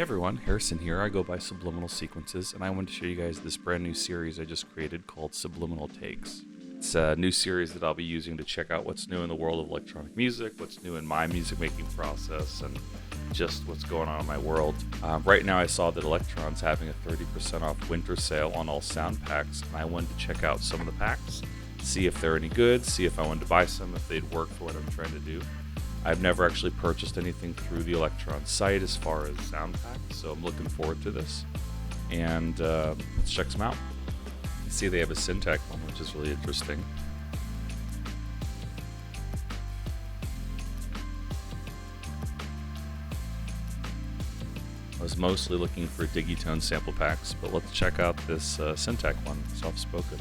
Everyone, Harrison here. I go by Subliminal Sequences, and I want to show you guys this brand new series I just created called Subliminal Takes. It's a new series that I'll be using to check out what's new in the world of electronic music, what's new in my music making process, and just what's going on in my world. Right now I saw that Elektron's having a 30% off winter sale on all sound packs, and I wanted to check out some of the packs, see if they're any good, see if I wanted to buy some, if they'd work for what I'm trying to do. I've never actually purchased anything through the Elektron site as far as sound packs, so I'm looking forward to this. And let's check some out. You see they have a syntakt one, which is really interesting. I was mostly looking for digitone sample packs, but let's check out this syntakt one, soft spoken.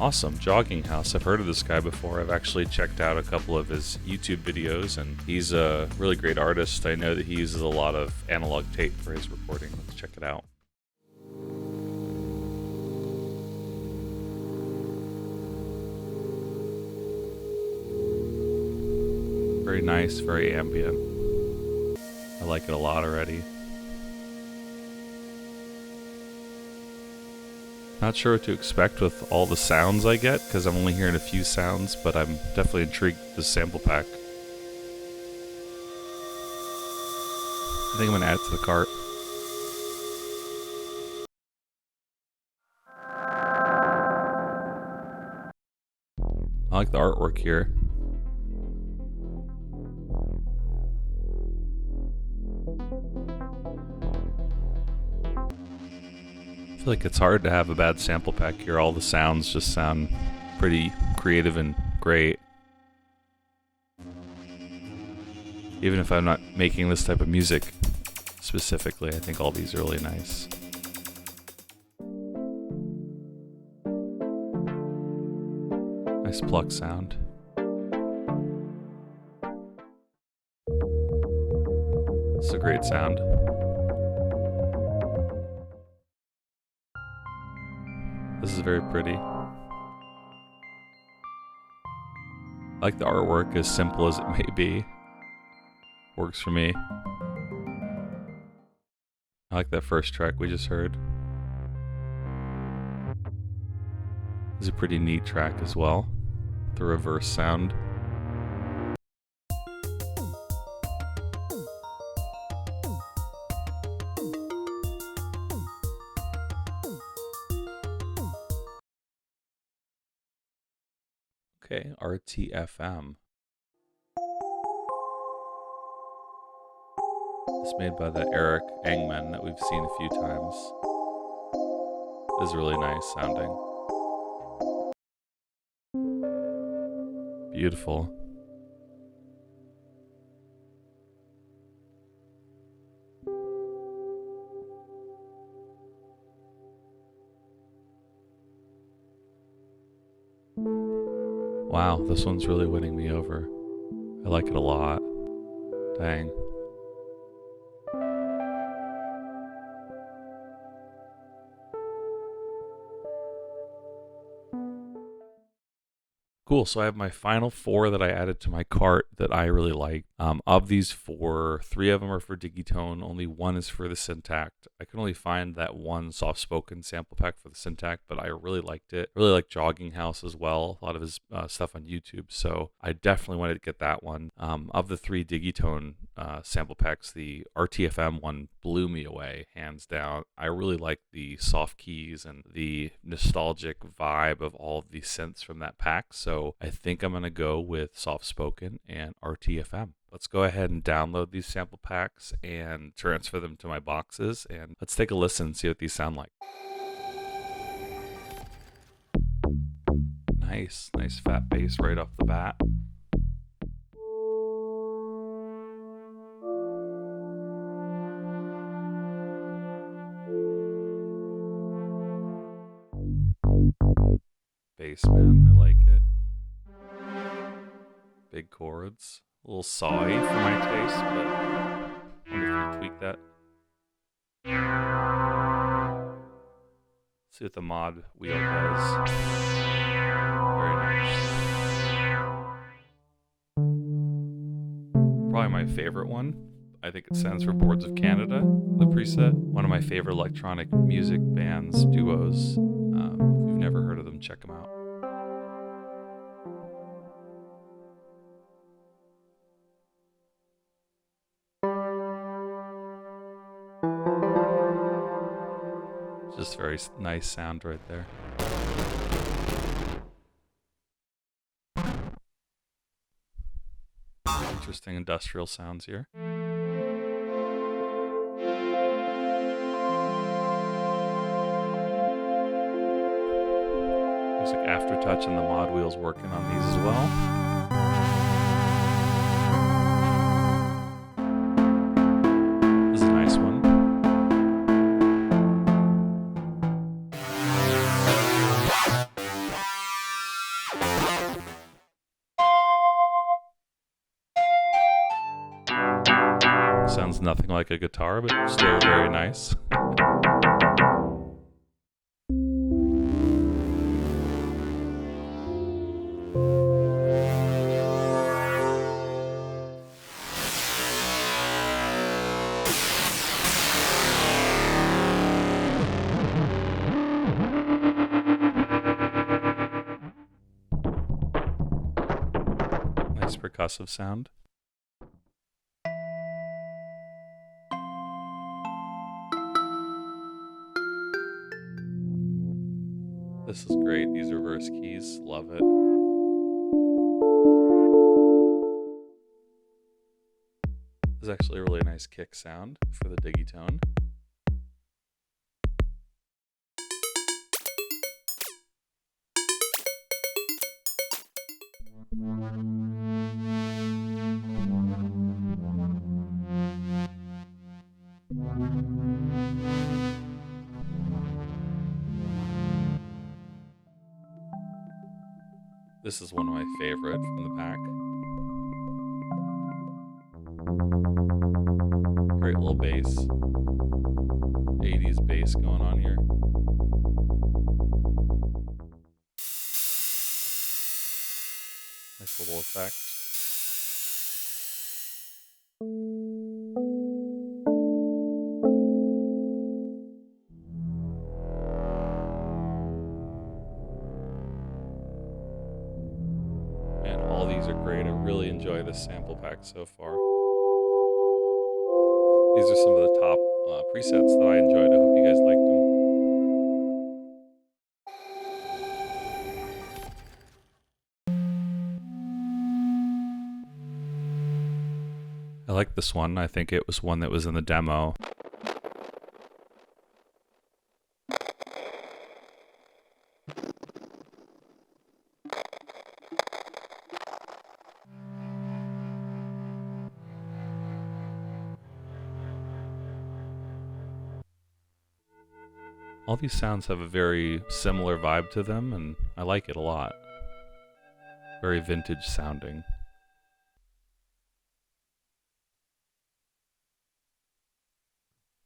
Awesome, Jogging House. I've heard of this guy before. I've actually checked out a couple of his YouTube videos, and he's a really great artist. I know that he uses a lot of analog tape for his recording. Let's check it out. Very nice, very ambient. I like it a lot already. Not sure what to expect with all the sounds I get, because I'm only hearing a few sounds, but I'm definitely intrigued with this sample pack. I think I'm going to add it to the cart. I like the artwork here. I feel like it's hard to have a bad sample pack here. All the sounds just sound pretty creative and great. Even if I'm not making this type of music specifically, I think all these are really nice. Nice pluck sound. It's a great sound. This is very pretty. I like the artwork, as simple as it may be. Works for me. I like that first track we just heard. This is a pretty neat track as well. The reverse sound. Okay, RTFM. It's made by the Eric Engman that we've seen a few times. This is really nice sounding. Beautiful. Wow, this one's really winning me over. I like it a lot. Dang. Cool, so I have my final 4 that I added to my cart that I really like. Of these 4, 3 of them are for digitone, only 1 is for the syntakt. I could only find that one soft-spoken sample pack for the syntakt, but I really liked it. I really like Jogging House as well, a lot of his stuff on YouTube, so I definitely wanted to get that one. Of the 3 digitone sample packs, the RTFM one blew me away, hands down. I really like the soft keys and the nostalgic vibe of all of the synths from that pack, so I think I'm going to go with soft spoken and RTFM. Let's go ahead and download these sample packs and transfer them to my boxes, and let's take a listen and see what these sound like. Nice fat bass right off the bat. Bass, man, I like it. Big chords. A little sawy for my taste, but I wonder if you tweak that. See what the mod wheel does. Very nice. favorite one. I think it stands for Boards of Canada, the preset. One of my favorite electronic music bands, duos. If you've never heard of them, check them out. Just very nice sound right there. Interesting industrial sounds here. Looks like Aftertouch and the mod wheels working on these as well. This is a nice one. Sounds nothing like a guitar, but still very nice. Nice percussive sound. This is great. These reverse keys, love it. This is actually a really nice kick sound for the digitone. This is one of my favorite from the pack. Great little bass. 80s bass going on here. Nice little effect. And all these are great. I really enjoy this sample pack so far. These are some of the top presets that I enjoyed. I hope you guys liked them. I like this one. I think it was one that was in the demo. All these sounds have a very similar vibe to them, and I like it a lot. Very vintage sounding.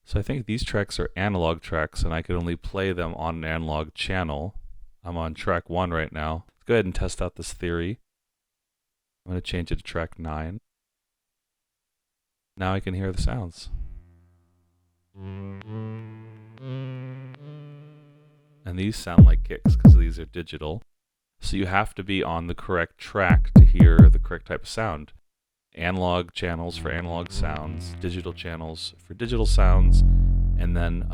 So I think these tracks are analog tracks, and I could only play them on an analog channel. I'm on track 1 right now. Let's go ahead and test out this theory. I'm going to change it to track 9. Now I can hear the sounds. And these sound like kicks because these are digital. So you have to be on the correct track to hear the correct type of sound. Analog channels for analog sounds, digital channels for digital sounds, and then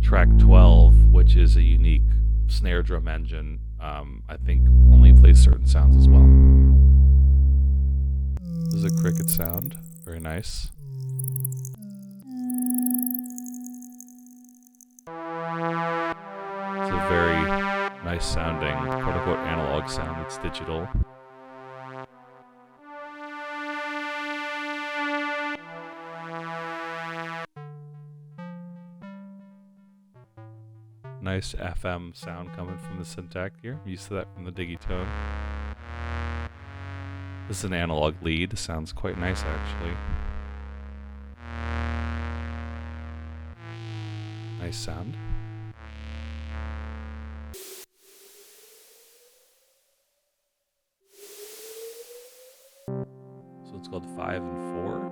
track 12, which is a unique snare drum engine, I think only plays certain sounds as well. This is a cricket sound, very nice. It's a very nice sounding, quote-unquote analog sound. It's digital. Nice FM sound coming from the syntakt here. I'm used to that from the digitone. This is an analog lead. Sounds quite nice, actually. Nice sound. So It's called 5 and 4.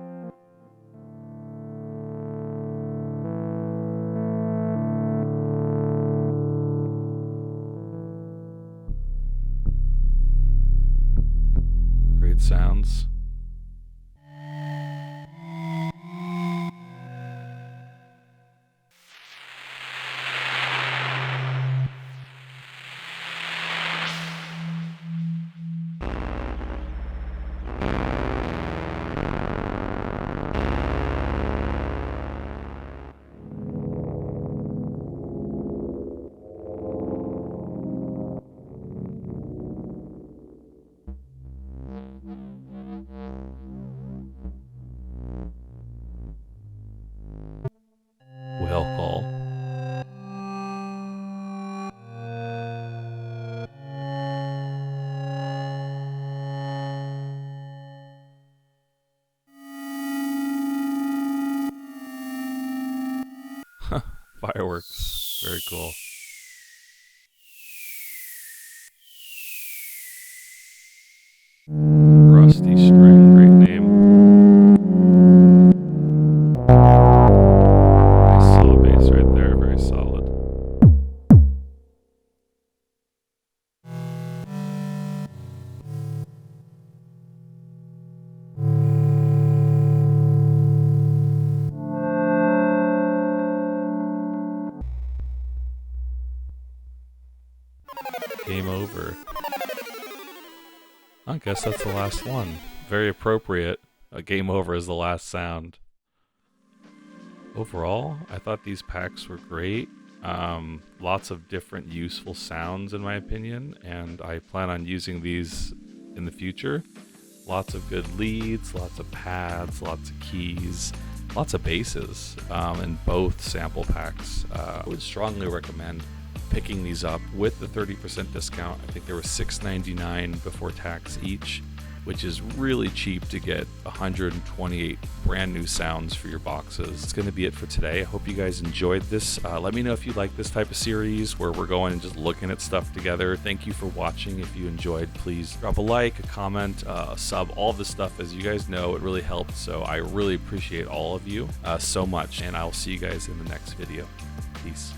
Great sounds. Whale call. Fireworks. Very cool. Rusty String. Great name. Nice saw bass right there. Very solid. Game over. I guess that's the last one. Very appropriate. Game over is the last sound. Overall, I thought these packs were great. Lots of different useful sounds in my opinion, and I plan on using these in the future. Lots of good leads, lots of pads, lots of keys, lots of basses in both sample packs. I would strongly recommend picking these up with the 30% discount. I think they were $6.99 before tax each, which is really cheap to get 128 brand new sounds for your boxes. It's going to be it for today. I hope you guys enjoyed this. Let me know if you like this type of series where we're going and just looking at stuff together. Thank you for watching. If you enjoyed, please drop a like, a comment, a sub, all this stuff. As you guys know, it really helps. So I really appreciate all of you so much, and I'll see you guys in the next video. Peace.